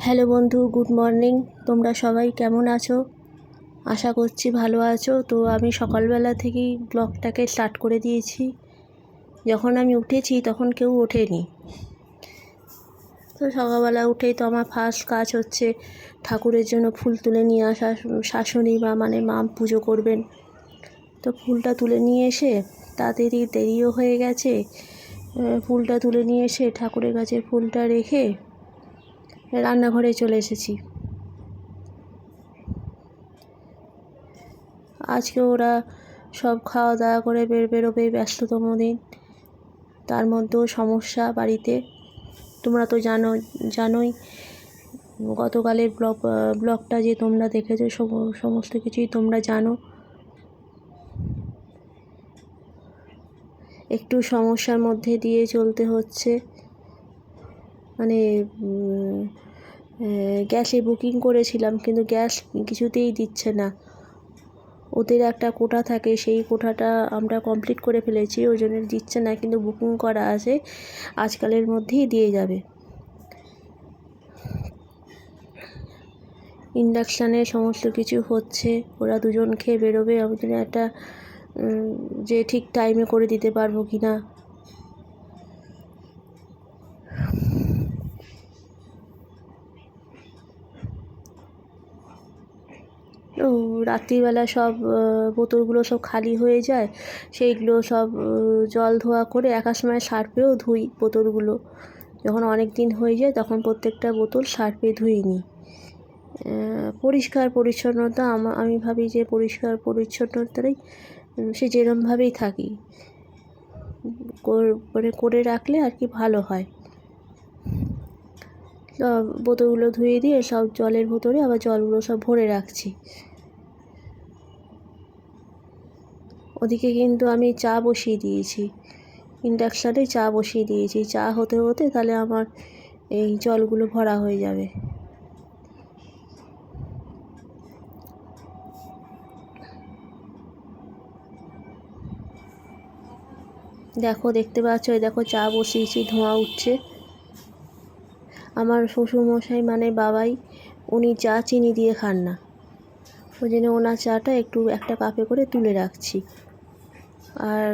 Hello বন্ধু, good morning. তোমরা সবাই কেমন আছো? আশা করছি ভালো আছো। তো আমি সকালবেলা থেকেই ব্লগটাকে স্টার্ট করে দিয়েছি। যখন আমি উঠেছি তখন কেউ ওঠেনি। তো সকালবেলা উঠেই তো আমার ফার্স্ট কাজ হচ্ছে ঠাকুরের জন্য ফুল তুলে নিয়ে আসা। শাশুড়ি বা মা পুজো করবেন, তো ফুলটা তুলে নিয়ে এসে তাড়াতাড়ি দেরিও হয়ে গেছে। ফুলটা তুলে নিয়ে এসে ঠাকুরের কাছে ফুলটা রেখে রান্নাঘরে চলে এসেছি। আজকে ওরা সব খাওয়া দাওয়া করে বেরোবে, ব্যস্ততম দিন। তার মধ্যেও সমস্যা বাড়িতে। তোমরা তো জানোই গতকালের ব্লগটা যে তোমরা দেখেছো, সমস্ত কিছুই তোমরা জানো। একটু সমস্যার মধ্যে দিয়ে চলতে হচ্ছে। মানে গ্যাসে বুকিং করেছিলাম, কিন্তু গ্যাস কিছুতেই দিচ্ছে না। ওদের একটা কোটা থাকে, সেই কোটাটা আমরা কমপ্লিট করে ফেলেছি, ওই জন্য দিচ্ছে না, কিন্তু বুকিং করা আছে, আজকালের মধ্যেই দিয়ে যাবে। ইন্ডাকশানে সমস্ত কিছু হচ্ছে, ওরা দুজন খেয়ে বেরোবে। আমি একটা যে ঠিক টাইমে করে দিতে পারবো কি না। রাত্রিবেলা সব বোতলগুলো সব খালি হয়ে যায়, সেইগুলো সব জল ধোয়া করে একার সময় সার্ফেও ধুই বোতলগুলো। যখন অনেক দিন হয়ে যায় তখন প্রত্যেকটা বোতল সার্ফে ধুয়ে নিই। পরিষ্কার পরিচ্ছন্নতা আমি ভাবি যে পরিষ্কার পরিচ্ছন্নতাই সে যেরমভাবেই থাকি মানে করে রাখলে আর কি ভালো হয়। সব বোতলগুলো ধুয়ে দিয়ে সব জলের বোতলে আবার জলগুলো সব ভরে রাখছি। ওদিকে কিন্তু আমি চা বসিয়ে দিয়েছি, ইন্ডাকশানে চা বসিয়ে দিয়েছি। চা হতে হতে তাহলে আমার এই জলগুলো ভরা হয়ে যাবে। দেখতে পাচ্ছ, দেখো চা বসিয়েছি, ধোঁয়া উঠছে। আমার শ্বশুরমশাই মানে বাবাই, উনি চা চিনি দিয়ে খান না, ওই জন্য ওনার চাটা একটা কাপে করে তুলে রাখছি। আর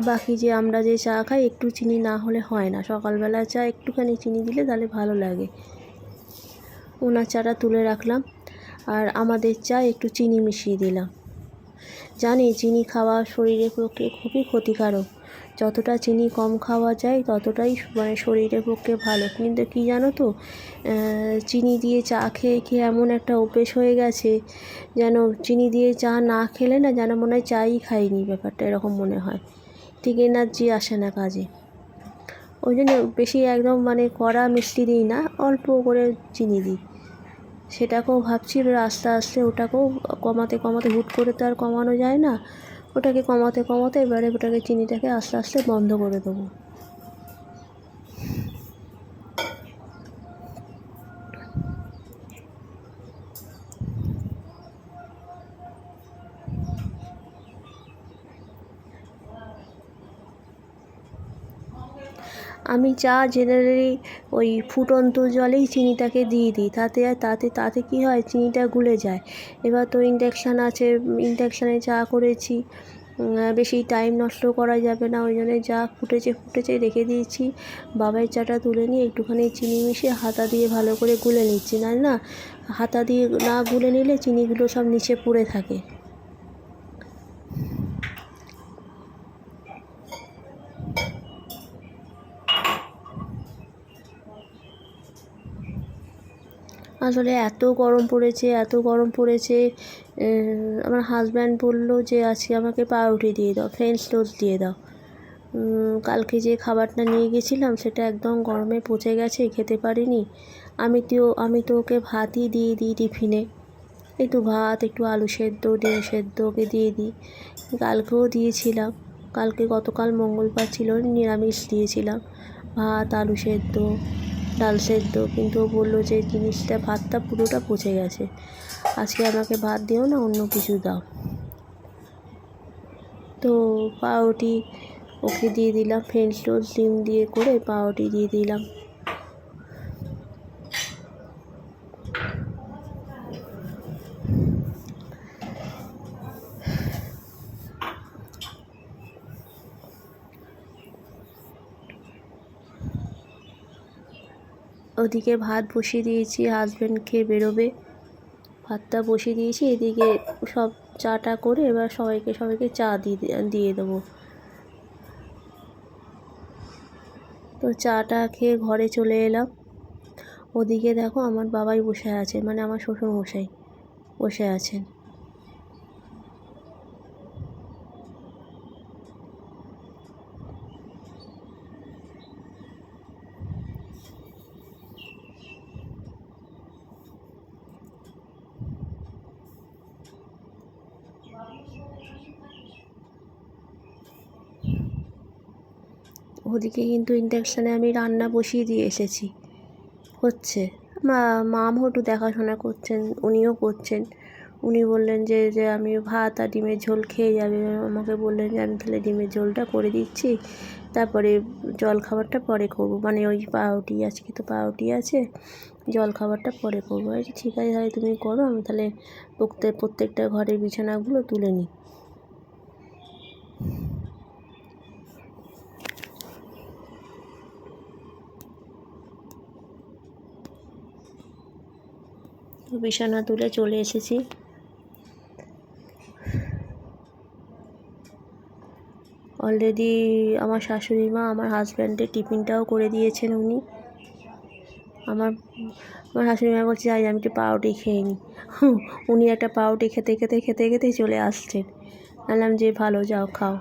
বাকি যে আমরা যে চা খাই, একটু চিনি না হলে হয় না। সকালবেলা চা একটুখানি চিনি দিলে তাহলে ভালো লাগে। ওনার চাটা তুলে রাখলাম, আর আমাদের চা একটু চিনি মিশিয়ে দিলাম। জানি চিনি খাওয়া শরীরের পক্ষে খুবই ক্ষতিকারক। যতটা চিনি কম খাওয়া যায় ততটাই মানে শরীরের পক্ষে ভালো। কিন্তু কি জানো তো, চিনি দিয়ে চা খেয়ে খেয়ে এমন একটা অভ্যেস হয়ে গেছে, যেন চিনি দিয়ে চা না খেলে না যেন মনে হয় চাই খাইনি, ব্যাপারটা এরকম মনে হয়। ঠিক এনার্জি আসে না কাজে। ওই জন্য বেশি একদম মানে কড়া মিষ্টি দিই না, অল্প করে চিনি দিই। সেটাকেও ভাবছি আস্তে আস্তে ওটাকেও কমাতে হুট করে তো আর কমানো যায় না। ওটাকে কমাতে এবারে ওটাকে চিনিটাকে আস্তে আস্তে বন্ধ করে দেবো। আমি চা জেনারেলি ওই ফুটন্ত জলেই চিনিটাকে দিয়ে দিই, তাতে কী হয়, চিনিটা গুলে যায়। এবার তো ইন্ডাকশান আছে, ইন্ডাকশানে চা করেছি, বেশি টাইম নষ্ট করা যাবে না, ওই জন্য যা ফুটেছে রেখে দিয়েছি। বাবাই চাটা তুলে নিয়ে একটুখানি চিনি মিশিয়ে হাতা দিয়ে ভালো করে গুলে নিচ্ছি। না হাতা দিয়ে না গুলে নিলে চিনিগুলো সব নিচে পড়ে থাকে। আসলে এত গরম পড়েছে। আমার হাজব্যান্ড বললো যে আজকে আমাকে পাউরুটি দিয়ে দাও, ফ্রেঞ্চ টোস্ট দিয়ে দাও। কালকে যে খাবারটা নিয়ে গেছিলাম সেটা একদম গরমে পচে গেছে, খেতে পারিনি। আমি তো ওকে ভাতই দিয়ে দিই টিফিনে, একটু ভাত, একটু আলু সেদ্ধ, ডিম সেদ্ধ ওকে দিয়ে দিই। কালকেও দিয়েছিলাম, গতকাল মঙ্গলবার ছিল, নিরামিষ দিয়েছিলাম, ভাত, আলু সেদ্ধ, ডাল সেদ্ধ। কিন্তু ও বললো যে ভাতটা পুরোটা পচে গেছে, আজকে আমাকে ভাত দিও না, অন্য কিছু দাও। তো পাউরুটি ওকে দিয়ে দিলাম, ফ্রেঞ্চ টোস্ট ডিম দিয়ে করে পাউরুটি দিয়ে দিলাম। ওদিকে ভাত বসিয়ে দিয়েছি, হাজব্যান্ড খেয়ে বেরোবে, ভাতটা বসিয়ে দিয়েছি। এদিকে সব চাটা করে এবার সবাইকে চা দিয়ে দেবো। তো চাটা খেয়ে ঘরে চলে এলাম। ওদিকে দেখো আমার বাবাই বসে আছে, মানে আমার শ্বশুরমশাই বসে আছেন। ওদিকে কিন্তু ইন্ডাকশানে আমি রান্না বসিয়ে দিয়ে এসেছি, হচ্ছে। মামও একটু দেখাশোনা করছেন, উনিও করছেন। উনি বললেন যে আমি ভাত আর ডিমের ঝোল খেয়ে যাবে, আমাকে বললেন যে আমি তাহলে ডিমের ঝোলটা করে দিচ্ছি, তারপরে জলখাবারটা পরে করবো, মানে ওই পাউরুটি, আজকে তো পাউরুটি আছে, জলখাবারটা পরে করবো। ঠিক আছে তাহলে তুমি করো, আমি তাহলে প্রত্যেকটা ঘরের বিছানাগুলো তুলে নিই। বিছানা তুলে চলে এসেছি। অলরেডি আমার শাশুড়ি মা আমার হাজব্যান্ডের টিফিনটাও করে দিয়েছেন উনি। আমার শাশুড়ি মা বলছে যাই আমি একটু পাউরুটি খেয়ে নিই। উনি একটা পাউরুটি খেতে চলে আসছেন। বললাম যে ভালো, যাও খাও।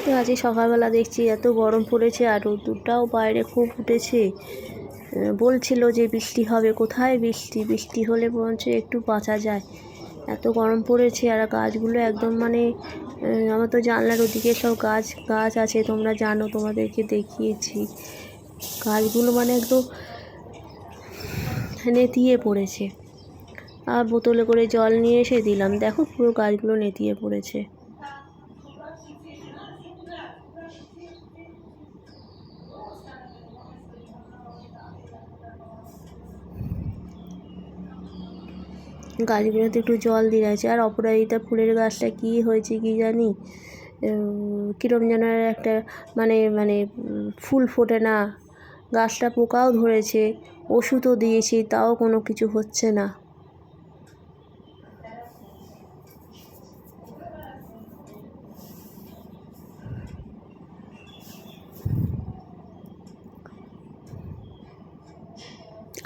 তো আজকে সকালবেলা দেখছি এত গরম পড়েছে, আর রোদ্দুরটাও বাইরে খুব উঠেছে। বলছিল যে বৃষ্টি হবে, কোথায় বৃষ্টি হলে বরঞ্চ একটু বাঁচা যায়। এত গরম পড়েছে, আর গাছগুলো একদম মানে আমার তো জানলার ওদিকে সব গাছ আছে, তোমরা জানো, তোমাদেরকে দেখিয়েছি। গাছগুলো মানে একদম নেতিয়ে পড়েছে। আর বোতলে করে জল নিয়ে এসে দিলাম, দেখো পুরো গাছগুলো নেতিয়ে পড়েছে। গাছগুলোতে একটু জল দিয়ে আছে। আর অপরাজিতা ফুলের গাছটা কী হয়েছে কি জানি, কীরকম যেন একটা মানে ফুল ফোটে না, গাছটা পোকাও ধরেছে, ওষুধও দিয়েছি, তাও কোনো কিছু হচ্ছে না।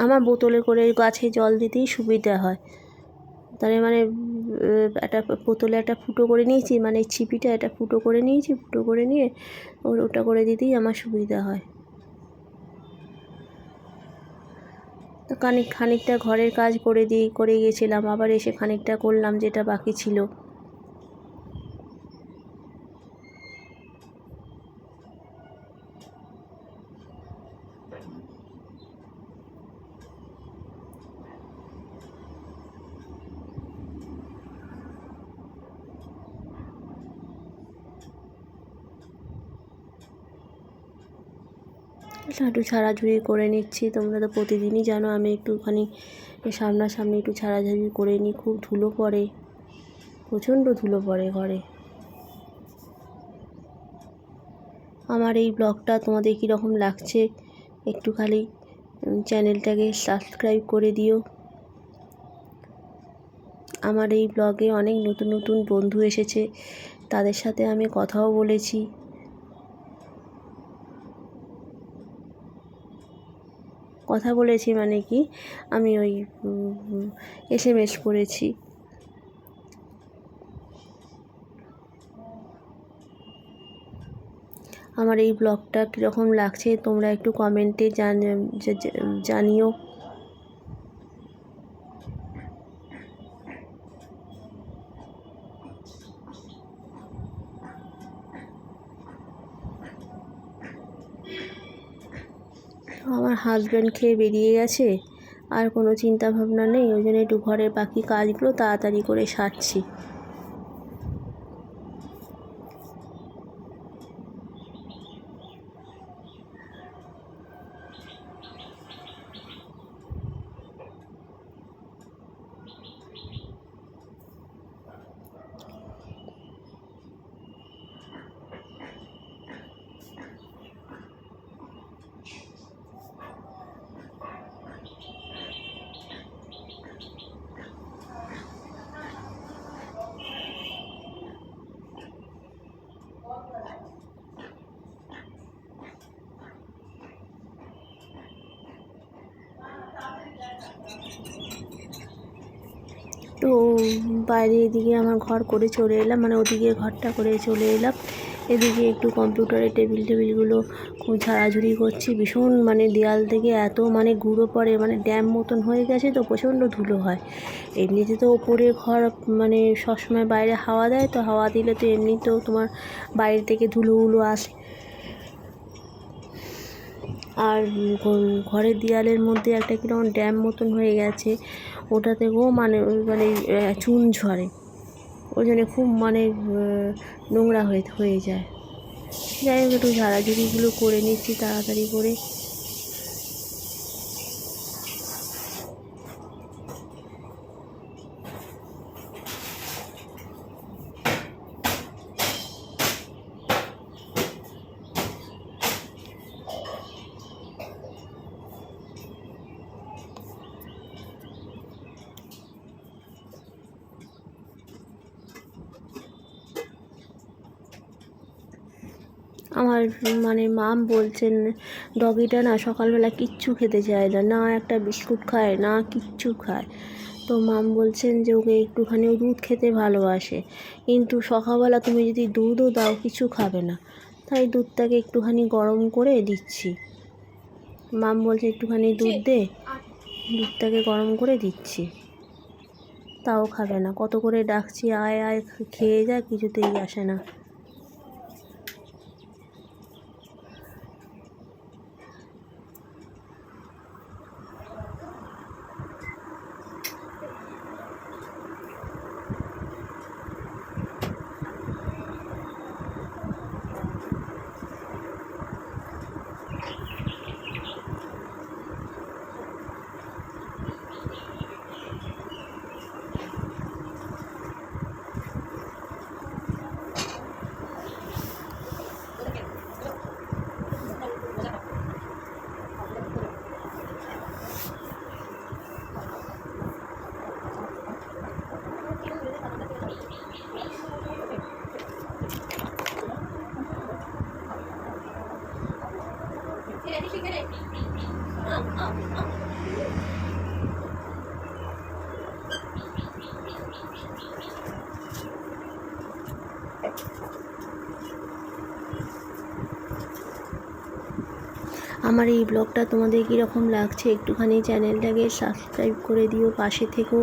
আমার বোতলে করে গাছে জল দিতেই সুবিধা হয়। তাহলে মানে একটা বোতলে একটা ফুটো করে নিয়েছি, মানে ছিপিটা একটা ফুটো করে নিয়েছি, ফুটো করে নিয়ে ওটা করে দিতেই আমার সুবিধা হয়। তো খানিকটা ঘরের কাজ করে গেছিলাম, আবার এসে খানিকটা করলাম যেটা বাকি ছিল। একটু ঝাড়াঝুড়ি করে নিচ্ছি। তোমরা তো প্রতিদিনই জানো আমি একটুখানি সামনাসামনি একটু ঝাড়াঝাড়ি করে নিই। খুব ধুলো পড়ে, প্রচণ্ড ধুলো পড়ে ঘরে। আমার এই ব্লগটা তোমাদের কীরকম লাগছে একটু খালি চ্যানেলটাকে সাবস্ক্রাইব করে দিও। আমার এই ব্লগে অনেক নতুন বন্ধু এসেছে, তাদের সাথে আমি কথাও বলেছি। কথা বলেছি মানে কি, আমি ওই SMS করেছি। আমার এই ব্লগটা কীরকম লাগছে তোমরা একটু কমেন্টে জানিও। আমার হাজব্যান্ড খেয়ে বেরিয়ে গেছে, আর কোনো চিন্তা ভাবনা নেই, ওই জন্য একটু ঘরের বাকি কাজগুলো তাড়াতাড়ি করে সারছি। তো বাইরে এদিকে আমার ঘর করে চলে এলাম, মানে ওদিকে ঘরটা করে চলে এলাম। এদিকে একটু কম্পিউটারের টেবিলগুলো খুব ঝাড়াঝুড়ি করছি। ভীষণ মানে দেয়াল থেকে এত মানে গুঁড়ো পড়ে, মানে ড্যাম মতন হয়ে গেছে, তো প্রচণ্ড ধুলো হয়। এমনিতে তো ওপরে ঘর মানে সবসময় বাইরে হাওয়া দেয়, তো হাওয়া দিলে তো এমনিতেও তোমার বাইরে থেকে ধুলোগুলো আসে। আর ঘরের দেয়ালের মধ্যে একটা কীরকম ড্যাম মতন হয়ে গেছে, ওটা থেকেও মানে মানে চুন ঝরে, ওই জন্য খুব মানে নোংরা হয়ে যায়। যাই হোক, একটু ঝাড়াঝুড়িগুলো করে নিচ্ছি তাড়াতাড়ি করে। আমার মানে মাম বলছেন ডগিটা না সকালবেলা কিচ্ছু খেতে চায় না, না একটা বিস্কুট খায় না কিচ্ছু খায়। তো মাম বলছেন যে ওকে একটুখানি দুধ খেতে ভালোবাসে, কিন্তু সকালবেলা তুমি যদি দুধও দাও কিছু খাবে না। তাই দুধটাকে একটুখানি গরম করে দিচ্ছি। মাম বলছে একটুখানি দুধ দে, দুধটাকে গরম করে দিচ্ছি, তাও খাবে না। কত করে ডাকছি আয় আয় খেয়ে যা, কিছুতেই আসে না। আমার এই ব্লগটা তোমাদের কীরকম লাগছে একটুখানি চ্যানেলটাকে সাবস্ক্রাইব করে দিও, পাশে থেকো।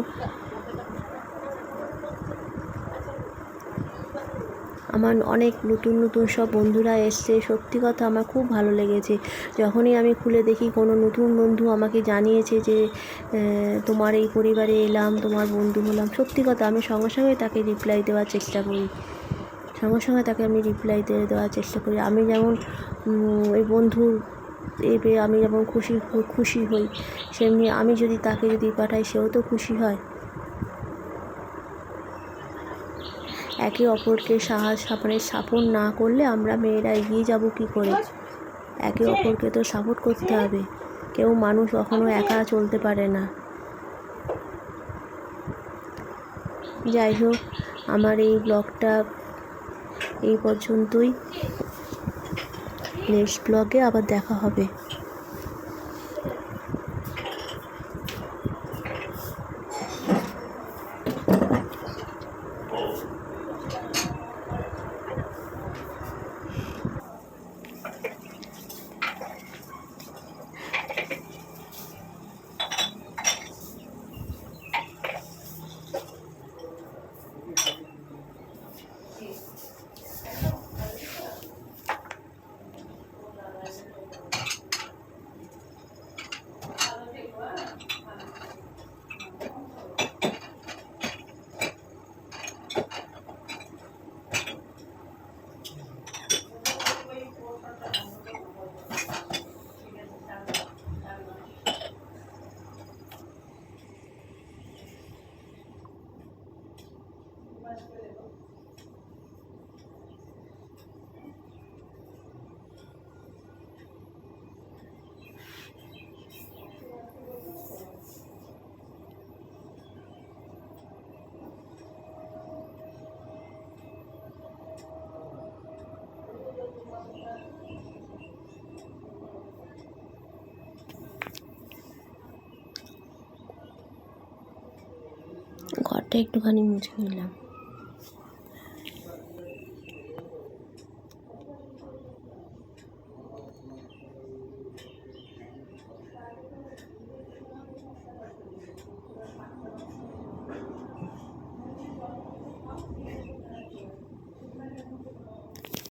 আমার অনেক নতুন নতুন সব বন্ধুরা এসছে, সত্যি কথা আমার খুব ভালো লেগেছে। যখনই আমি খুলে দেখি কোনো নতুন বন্ধু আমাকে জানিয়েছে যে তোমার এই পরিবারে এলাম, তোমার বন্ধু হলাম, সত্যি কথা আমি সঙ্গে সঙ্গে তাকে রিপ্লাই দেওয়ার চেষ্টা করি, সঙ্গে সঙ্গে তাকে আমি রিপ্লাই দেওয়ার চেষ্টা করি। আমি যেমন ওই বন্ধুর এবে আমি যেমন খুশি হই, সেমনি আমি যদি তাকে যদি পাঠাই সেও তো খুশি হয়। একে অপরকে মানে সাপোর্ট না করলে আমরা মেয়েরা এগিয়ে যাব কী করে? একে অপরকে তো সাপোর্ট করতে হবে। কেউ মানুষ কখনো একা চলতে পারে না। যাই হোক, আমার এই ব্লগটা এই পর্যন্তই। নেক্সট ব্লগে আবার দেখা হবে। একটুখানি মুছে নিলাম।